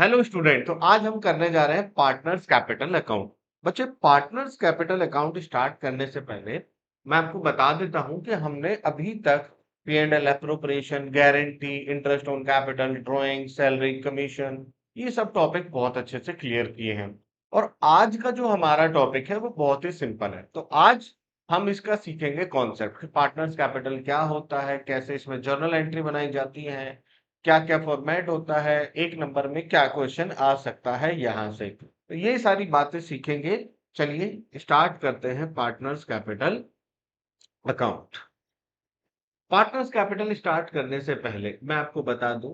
Hello student. तो आज हम करने जा रहे हैं पार्टनर्स कैपिटल अकाउंट। बच्चे, पार्टनर्स कैपिटल अकाउंट स्टार्ट करने से पहले मैं आपको बता देता हूं कि हमने अभी तक P and L appropriation, guarantee, interest on capital, drawing, salary, commission, ये सब टॉपिक बहुत अच्छे से क्लियर किए हैं। और आज का जो हमारा टॉपिक है वो बहुत ही सिंपल है। तो आज हम इसका सीखेंगे कॉन्सेप्ट, पार्टनर्स कैपिटल क्या होता है, कैसे इसमें जर्नल एंट्री बनाई जाती है, क्या-क्या फॉर्मेट होता है, एक नंबर में क्या क्वेश्चन आ सकता है यहाँ से। तो ये सारी बातें सीखेंगे। चलिए स्टार्ट करते हैं partners capital account. Partners capital start करने से पहले मैं आपको बता दूं,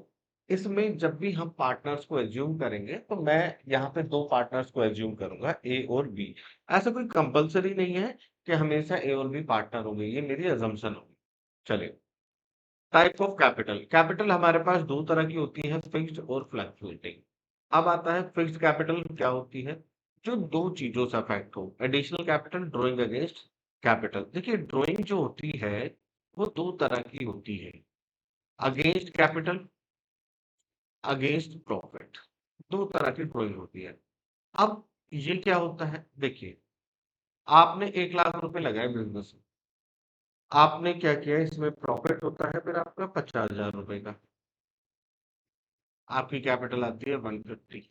इसमें जब भी हम पार्टनर्स को एज्यूम करेंगे तो मैं यहाँ पे दो पार्टनर्स को एज्यूम करूंगा, ए और बी। ऐसा कोई कंपलसरी नहीं है कि हमेशा ए और बी पार्टनर होंगे, ये मेरी अजम्पशन होगी। चलिए, टाइप ऑफ कैपिटल। कैपिटल हमारे पास दो तरह की होती है, फिक्स्ड और फ्लक्चुएटिंग। अब आता है फिक्स्ड कैपिटल क्या होती है, जो दो चीजों से अफेक्ट हो, additional capital, drawing against capital. देखिए, ड्रॉइंग जो होती है वो दो तरह की होती है, अगेंस्ट कैपिटल, अगेंस्ट प्रॉफिट। दो तरह की ड्रॉइंग होती है। अब ये क्या होता है, देखिए, आपने 1 लाख रुपए लगाए बिजनेस में, आपने क्या किया, इसमें प्रॉफिट होता है फिर आपका 50,000 रुपए का, आपकी कैपिटल आती है 150।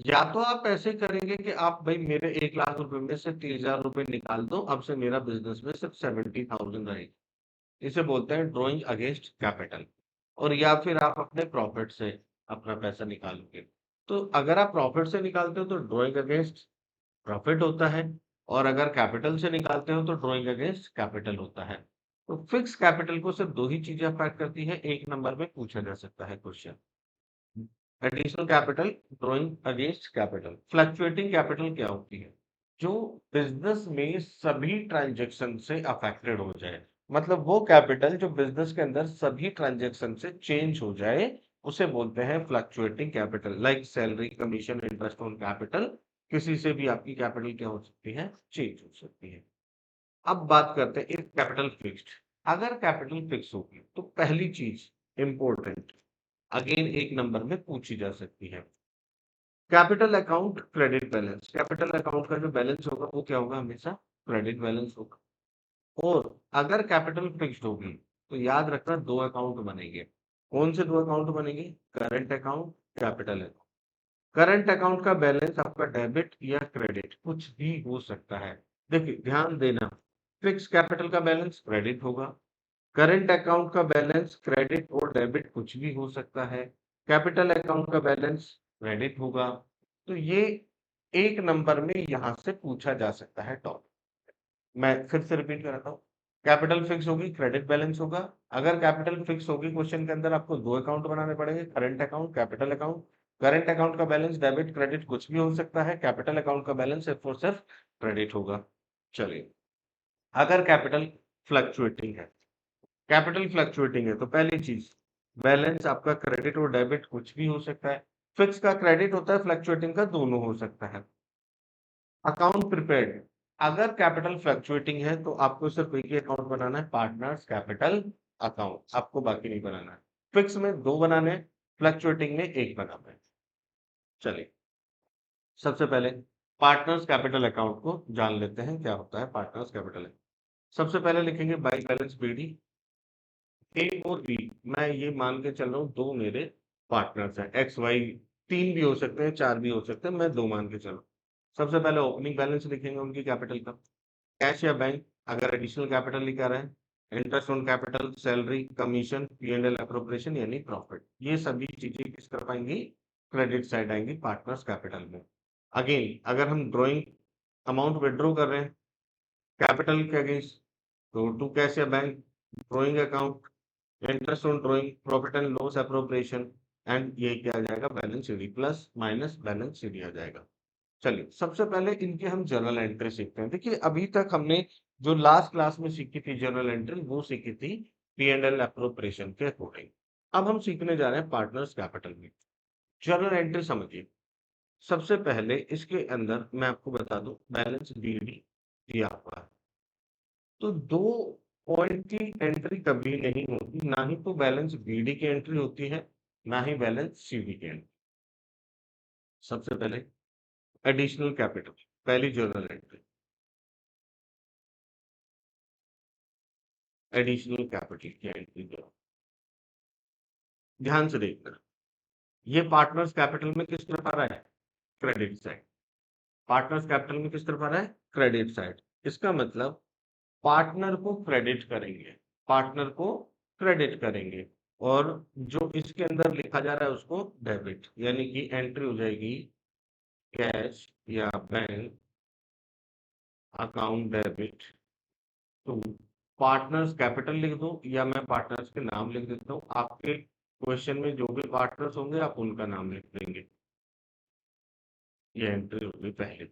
या तो आप ऐसे करेंगे कि आप भाई मेरे 1 लाख रुपए में से 30,000 रुपए निकाल दो, अब से मेरा बिजनेस में सिर्फ 70,000 रहेगी। इसे बोलते हैं ड्रॉइंग अगेंस्ट कैपिटल। और या फिर आप अपने प्रॉफिट से अपना पैसा निकालोगे। तो अगर आप प्रॉफिट से निकालते हो तो ड्रॉइंग अगेंस्ट प्रॉफिट होता है, और अगर कैपिटल से निकालते हो तो ड्रॉइंग अगेंस्ट कैपिटल होता है। तो फिक्स कैपिटल को सिर्फ दो ही चीजें अफेक्ट करती है, एक नंबर में पूछा जा सकता है question, additional capital, drawing against capital. Fluctuating capital क्या होती है, जो बिजनेस में सभी ट्रांजैक्शन से अफेक्टेड हो जाए, मतलब वो कैपिटल जो बिजनेस के अंदर सभी ट्रांजैक्शन से चेंज हो जाए, उसे बोलते हैं fluctuating capital. Like salary, commission, interest on capital, किसी से भी आपकी कैपिटल क्या हो सकती है, चेंज हो सकती है। अब बात करते हैं इफ कैपिटल फिक्स्ड। अगर कैपिटल फिक्स होगी तो पहली चीज इंपॉर्टेंट, अगेन एक नंबर में पूछी जा सकती है, capital account credit balance. Capital account का जो बैलेंस होगा वो क्या होगा, हमेशा क्रेडिट बैलेंस होगा। और अगर कैपिटल फिक्स्ड होगी तो याद रखना दो अकाउंट बनेंगे। कौन से दो अकाउंट बनेंगे, current account, capital account. Current account का बैलेंस आपका डेबिट या क्रेडिट कुछ भी हो सकता है। देखिए ध्यान देना, फिक्स कैपिटल का बैलेंस क्रेडिट होगा, करंट अकाउंट का बैलेंस क्रेडिट और डेबिट कुछ भी हो सकता है, कैपिटल अकाउंट का बैलेंस क्रेडिट होगा। तो ये एक नंबर में यहां से पूछा जा सकता है टॉप। मैं फिर से रिपीट कराता हूँ, कैपिटल फिक्स होगी, क्रेडिट बैलेंस होगा। अगर कैपिटल फिक्स होगी, क्वेश्चन के अंदर आपको दो अकाउंट बनाने पड़ेंगे, current account, capital account. Current account का बैलेंस डेबिट क्रेडिट कुछ भी हो सकता है, कैपिटल अकाउंट का बैलेंस सिर्फ और सिर्फ क्रेडिट होगा। चलिए, अगर कैपिटल फ्लक्चुएटिंग है, कैपिटल फ्लक्चुएटिंग है तो पहली चीज, बैलेंस आपका क्रेडिट और डेबिट कुछ भी हो सकता है। फिक्स का क्रेडिट होता है, फ्लक्चुएटिंग का दोनों हो सकता है। अकाउंट प्रिपेयर्ड, अगर कैपिटल फ्लक्चुएटिंग है तो आपको सिर्फ एक ही अकाउंट बनाना है, पार्टनर्स कैपिटल अकाउंट, आपको बाकी नहीं बनाना है। फिक्स में दो बनाने हैं, फ्लक्चुएटिंग में एक बनाना है। चलिए, सबसे पहले पार्टनर्स कैपिटल अकाउंट को जान लेते हैं, क्या होता है पार्टनर्स कैपिटल। सबसे पहले लिखेंगे बाई बैलेंस बीडी। ए और बी, मैं ये मान के चल रहा हूँ दो मेरे पार्टनर्स हैं, एक्स वाई, तीन भी हो सकते हैं, चार भी हो सकते हैं, मैं दो मान के चल रहा हूँ। सबसे पहले ओपनिंग बैलेंस लिखेंगे उनकी कैपिटल का, कैश या बैंक, अगर एडिशनल कैपिटल लिखा रहे, interest on capital, salary, commission, P and L appropriation यानी प्रॉफिट, ये सभी चीजें किस तरफ आएंगी, क्रेडिट साइड आएंगी पार्टनर्स कैपिटल में। अगेन अगर हम ड्रॉइंग अमाउंट विड्रॉ कर रहे हैं कैपिटल के अगेंस्ट, तो टू कैश या bank, drawing account, interest on drawing, profit and loss appropriation, and ये क्या आ जाएगा, balance sheet, plus minus balance sheet आ जाएगा। चलिए, सबसे पहले इनके हम जर्नल एंट्री सीखते हैं। देखिए अभी तक हमने जो लास्ट क्लास में सीखी थी जर्नल एंट्री, वो सीखी थी पी एंड एल एप्रोप्रिएशन के अकॉर्डिंग। अब हम सीखने जा रहे हैं पार्टनर्स कैपिटल में। जर्नल एंट्री समझिए, सबसे पहले इसके अंदर मैं आपको बता दूं, बैलेंस बीडी दिया हुआ है, तो दो पॉइंट की एंट्री कभी नहीं होती, ना ही तो बैलेंस बीडी की एंट्री होती है, ना ही बैलेंस सीडी की एंट्री। सबसे पहले एडिशनल कैपिटल, पहली जर्नल एंट्री, एडिशनल कैपिटल की एंट्री करो। ध्यान से देखना, ये पार्टनर्स कैपिटल में किस तरफ आ रहा है? Credit side. पार्टनर्स कैपिटल में किस तरफ आ रहा है? Credit side. इसका मतलब पार्टनर को क्रेडिट करेंगे, पार्टनर को क्रेडिट करेंगे, और जो इसके अंदर लिखा जा रहा है उसको डेबिट, यानी कि एंट्री हो जाएगी कैश या bank account debit to partners capital लिख दो, या मैं पार्टनर्स के नाम लिख देता हूँ। आपके क्वेश्चन में जो भी पार्टनर्स होंगे आप उनका नाम लिख देंगे। ये एंट्री होगी पहले।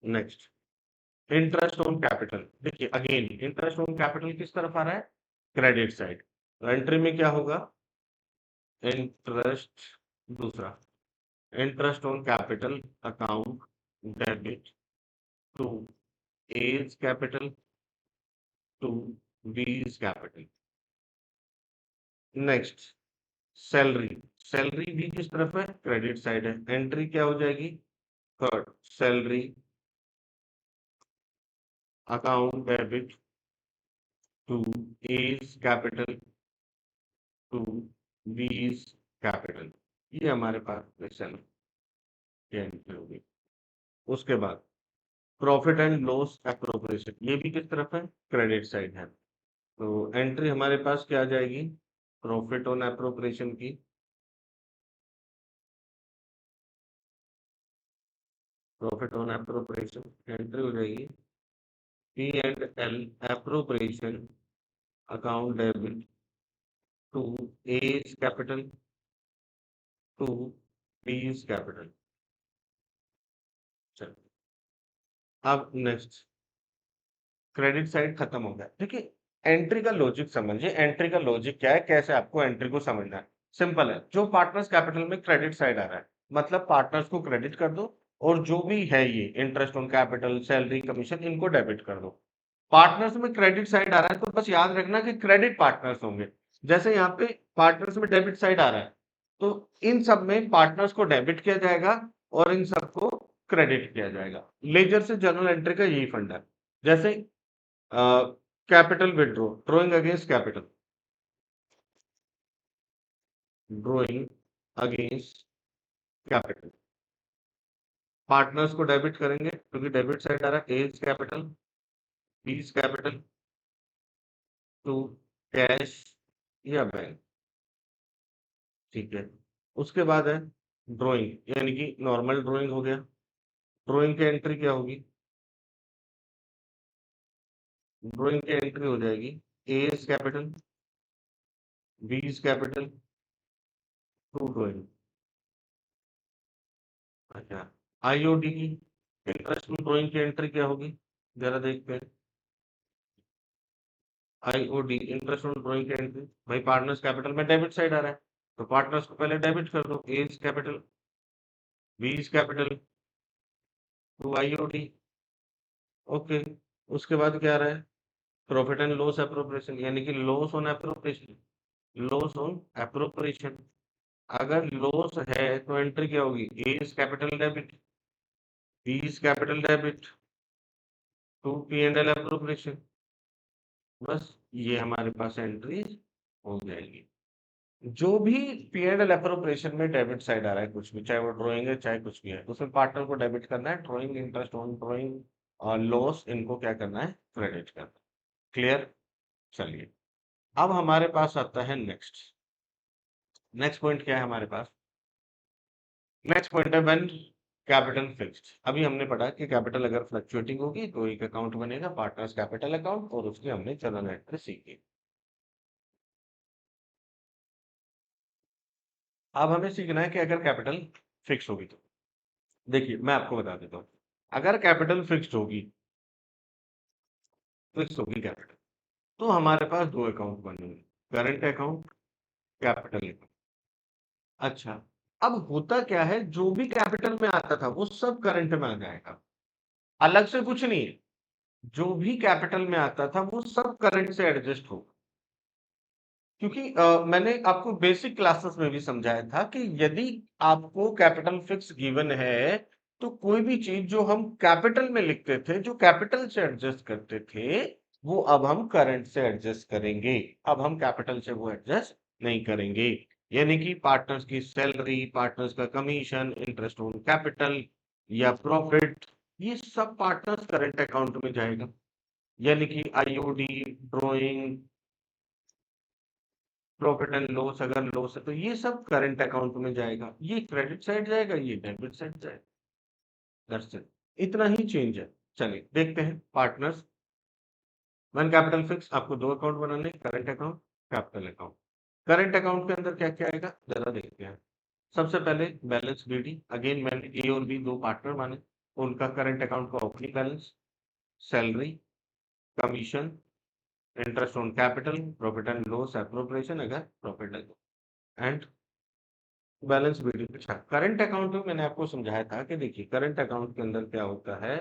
Next, interest on capital. देखिए अगेन इंटरेस्ट ऑन कैपिटल किस तरफ आ रहा है? Credit side. तो एंट्री में क्या होगा? इंटरेस्ट, दूसरा interest on capital account debit to A's capital to B's capital. Next, salary. Salary भी किस तरफ है? क्रेडिट साइड है। एंट्री क्या हो जाएगी? Third, salary account debit to A's capital to B's capital. ये हमारे पास क्वेश्चन की एंट्री होगी। उसके बाद प्रॉफिट एंड लॉस एप्रोप्रिएशन, ये भी किस तरफ है? क्रेडिट साइड है। तो एंट्री हमारे पास क्या आ जाएगी? प्रॉफिट ऑन एप्रोप्रिएशन की, प्रॉफिट ऑन एप्रोप्रिएशन एंट्री हो जाएगी P and L appropriation account debit to A's capital to B's capital. चलो, अब नेक्स्ट, क्रेडिट साइड खत्म हो गया। देखिए एंट्री का लॉजिक समझिए, एंट्री का लॉजिक क्या है, कैसे आपको एंट्री को समझना है। सिंपल है, जो पार्टनर्स कैपिटल में क्रेडिट साइड आ रहा है, मतलब पार्टनर्स को क्रेडिट कर दो, और जो भी है ये interest on capital, salary, commission, इनको डेबिट कर दो। पार्टनर्स में क्रेडिट साइड आ रहा है तो बस याद रखना कि क्रेडिट पार्टनर्स होंगे। जैसे यहाँ पे पार्टनर्स में डेबिट साइड आ रहा है, तो इन सब में पार्टनर्स को डेबिट किया जाएगा और इन सबको क्रेडिट किया जाएगा। लेजर से जर्नल एंट्री का यही फंडा है। जैसे capital withdraw, drawing against capital, drawing against capital, partners को डेबिट करेंगे क्योंकि डेबिट साइड आ रहा है, A's capital, B's capital to cash या बैंक। ठीक है, उसके बाद है ड्राइंग, यानी कि नॉर्मल ड्राइंग हो गया। ड्राइंग की एंट्री क्या होगी? ड्राइंग की एंट्री हो जाएगी A's capital, B's capital to drawing. अच्छा, आईओडी की इंटरेस्ट ड्राइंग की एंट्री क्या होगी? जरा देखते हैं। आईओडी इंटरेस्ट ऑन ड्राइंग की एंट्री, भाई पार्टनर्स कैपिटल में डेबिट साइड आ रहा है, तो पार्टनर्स को पहले डेबिट कर दो, A's capital, B's capital to IOD. Okay, उसके बाद क्या आ रहा है? प्रॉफिट एंड लॉस एप्रोप्रिएशन, यानी कि loss on appropriation, loss on appropriation. अगर लॉस है तो एंट्री क्या होगी? A's capital debit, B's capital debit to P and L appropriation. बस ये हमारे पास एंट्री हो जाएगी। जो भी पी एंड एल एप्रोप्रिएशन में डेबिट साइड आ रहा है, कुछ भी, चाहे वो ड्राइंग है चाहे कुछ भी है, उसमें पार्टनर को डेबिट करना है। ड्राइंग, इंटरेस्ट ऑन ड्राइंग और लॉस, इनको क्या करना है? क्रेडिट करना है। क्लियर? चलिए, अब हमारे पास आता है नेक्स्ट। नेक्स्ट पॉइंट क्या है हमारे पास? नेक्स्ट पॉइंट है व्हेन कैपिटल फिक्स्ड। अभी हमने पढ़ा कि कैपिटल अगर फ्लक्चुएटिंग होगी तो एक अकाउंट बनेगा पार्टनर्स कैपिटल अकाउंट, और उसकी हमने जर्नल एंट्री सीखी। अब हमें सीखना है कि अगर कैपिटल फिक्स होगी तो, देखिए मैं आपको बता देता हूँ। अगर कैपिटल फिक्स होगी कैपिटल, तो हमारे पास दो अकाउंट बनेंगे, करंट अकाउंट, कैपिटल अकाउंट। अच्छा, अब होता क्या है, जो भी कैपिटल में आता था वो सब करंट में आ जाएगा, अलग से कुछ नहीं है। जो भी कैपिटल में आता था वो सब करंट से एडजस्ट होगा। क्योंकि मैंने आपको बेसिक क्लासेस में भी समझाया था कि यदि आपको कैपिटल फिक्स गिवन है, तो कोई भी चीज जो हम कैपिटल में लिखते थे, जो कैपिटल से एडजस्ट करते थे, वो अब हम करंट से एडजस्ट करेंगे। अब हम कैपिटल से वो एडजस्ट नहीं करेंगे। यानी कि पार्टनर्स की सैलरी, पार्टनर्स का कमीशन, इंटरेस्ट ऑन कैपिटल या प्रॉफिट, ये सब पार्टनर्स करंट अकाउंट में जाएगा। यानी कि IOD, drawing, profit and loss, अगर लॉस है तो ये सब करंट अकाउंट में जाएगा। ये क्रेडिट साइड जाएगा, ये डेबिट साइड जाएगा। That's it. इतना ही चेंज है। चलिए देखते हैं पार्टनर्स। वन कैपिटल फिक्स, आपको दो अकाउंट बनाने, current account, capital account. Current account के अंदर क्या क्या आएगा जरा देखते हैं। सबसे पहले बैलेंस बीडी, अगेन मैंने ए और बी दो पार्टनर माने, उनका करंट अकाउंट का opening balance, salary, commission, interest on capital, profit and loss appropriation अगर प्रॉफिट है, एंड बैलेंस वीडियो। अच्छा, करंट अकाउंट में मैंने आपको समझाया था कि देखिए करंट अकाउंट के अंदर क्या होता है।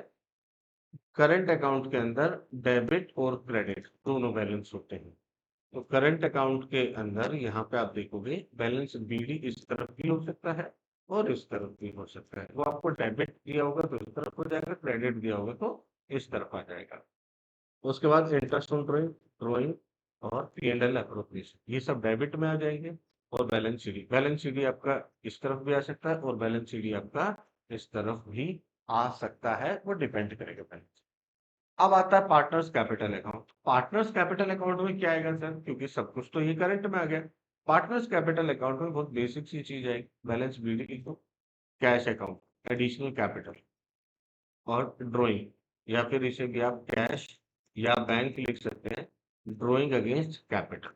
करंट अकाउंट के अंदर डेबिट और क्रेडिट दोनों बैलेंस होते हैं। तो करंट अकाउंट के अंदर यहाँ पे आप देखोगे बैलेंस बीडी इस तरफ भी हो सकता है और इस तरफ भी हो सकता है। वो आपको डेबिट दिया होगा तो इस तरफ हो जाएगा, क्रेडिट दिया होगा तो इस तरफ आ जाएगा। उसके बाद इंटरेस्ट ऑन ड्रॉइंग, ड्रॉइंग और पी एंड एल एप्रोप्रिएशन, ये सब डेबिट में आ जाएंगे। और बैलेंस शीट आपका इस तरफ भी आ सकता है और बैलेंस शीट आपका इस तरफ भी आ सकता है, वो डिपेंड करेगा बैलेंस। अब आता है partners capital account. Partners capital account में क्या आएगा सर, क्योंकि सब कुछ तो ये करंट में आ गया। पार्टनर्स कैपिटल अकाउंट में बहुत बेसिक सी चीज आएगी, बैलेंस बीडी लिखो, कैश अकाउंट, एडिशनल कैपिटल और ड्रॉइंग, या फिर इसे भी आप कैश या बैंक लिख सकते हैं। Drawing against capital,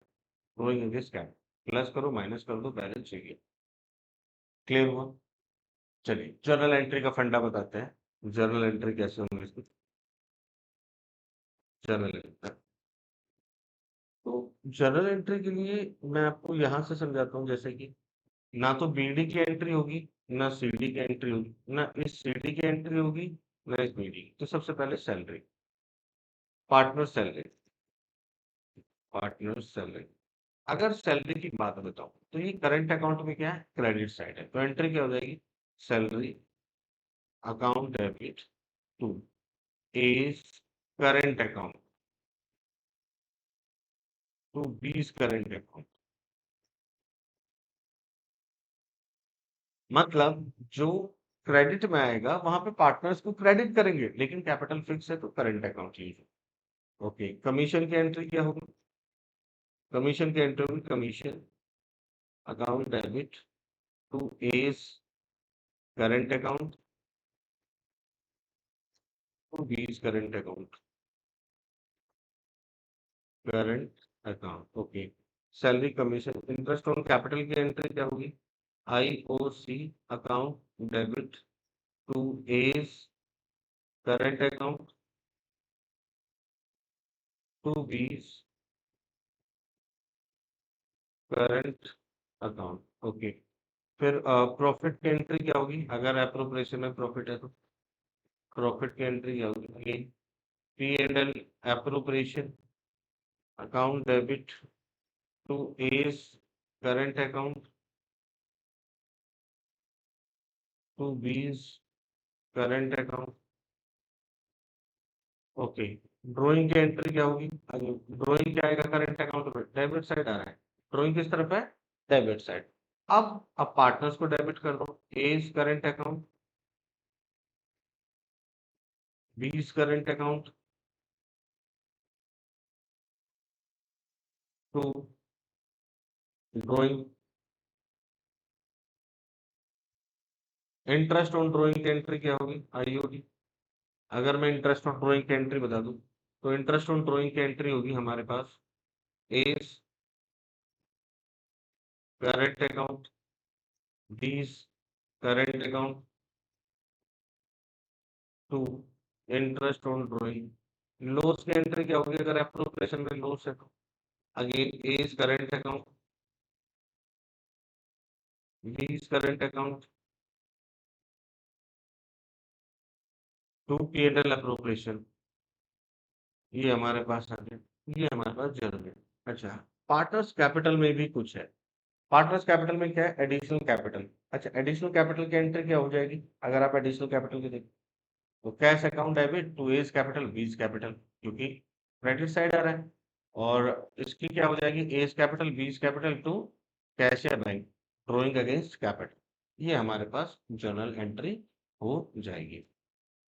drawing against capital, plus करो माइनस कर दो, बैलेंस चाहिए। क्लियर हुआ? चलिए जर्नल एंट्री का फंडा बताते हैं। जर्नल एंट्री कैसे होंगे इसमें। जर्नल एंट्री, तो जर्नल एंट्री के लिए मैं आपको यहां से समझाता हूँ। जैसे कि ना तो बीडी की एंट्री होगी, ना सीडी की एंट्री होगी, ना इस सीडी की एंट्री होगी, ना इस बीडी की। तो सबसे पहले salary, partner salary, partner salary. अगर सैलरी की बात बताऊं तो ये करंट अकाउंट में क्या है, क्रेडिट साइड है, तो एंट्री क्या हो जाएगी, salary account debit to as current account to बीस करंट अकाउंट। मतलब जो क्रेडिट में आएगा वहां पे पार्टनर्स को क्रेडिट करेंगे, लेकिन कैपिटल फिक्स है तो current account use. Okay, commission की एंट्री क्या होगी, कमीशन की एंट्री होगी, commission account debit to as current account to बीस current account, current account. Okay, salary, commission, interest on capital की एंट्री क्या होगी, IOC account debit to as current account to बीस करंट अकाउंट। ओके, फिर profit की entry क्या होगी, अगर एप्रोप्रिएशन में प्रॉफिट है तो प्रॉफिट की एंट्री क्या होगी, again P and L appropriation account debit to as current account to बीस करंट अकाउंट। ओके, ड्राइंग की एंट्री क्या होगी, ड्राइंग क्या आएगा करंट अकाउंट में, डेबिट साइड आ रहा है, ड्राइंग किस तरफ है, डेबिट साइड। अब पार्टनर्स को डेबिट कर दो, A's current account, B's current account to drawing. Interest on drawing की एंट्री क्या होगी, आईओडी। अगर मैं इंटरेस्ट ऑन ड्राइंग की एंट्री बता दूं तो इंटरेस्ट ऑन ड्राइंग की एंट्री होगी हमारे पास A's current account, B's current account to interest on drawing. Loss की एंट्री क्या होगी, अगर एप्रोप्रिएशन में लॉस है तो again A's current account, B's current account to P and L appropriation. ये हमारे पास आ गया, ये हमारे पास जर्नल है। अच्छा, पार्टनर्स कैपिटल में भी कुछ है। पार्टनर्स कैपिटल में क्या है? Additional capital. अच्छा, एडिशनल कैपिटल की एंट्री क्या हो जाएगी अगर आप एडिशनल कैपिटल की देखें? तो cash account debit to A's capital B's capital, क्योंकि क्रेडिट साइड आ रहा है। और इसकी क्या हो जाएगी? A's capital B's capital to cash या बैंक, ड्रॉइंग अगेंस्ट कैपिटल। ये हमारे पास जर्नल एंट्री हो जाएगी।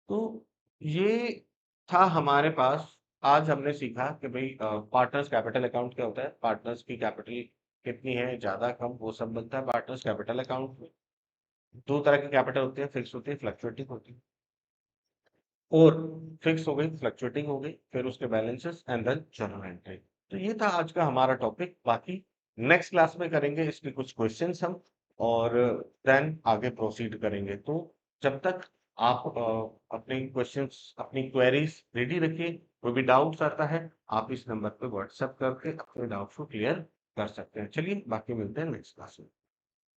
तो ये था हमारे पास। आज हमने सीखा कि भाई पार्टनर्स कैपिटल अकाउंट क्या होता है, पार्टनर्स की कैपिटल कितनी है, ज्यादा कम, वो सब बनता है पार्टनर्स कैपिटल अकाउंट में। दो तरह की कैपिटल होती है, फिक्स होती है, फ्लक्चुएटिंग होती है। और फिक्स हो गई, फ्लक्चुएटिंग हो गई, फिर उसके balances and then journal entry. तो ये था आज का हमारा टॉपिक। बाकी नेक्स्ट क्लास में करेंगे इसके कुछ क्वेश्चंस हम, और देन आगे प्रोसीड करेंगे। तो जब तक आप अपने क्वेश्चंस, अपनी क्वेरीज रेडी रखिए। कोई भी डाउट्स आता है आप इस नंबर पे व्हाट्सएप करके अपने डाउट्स को क्लियर कर सकते हैं। चलिए, बाकी मिलते हैं नेक्स्ट क्लास में।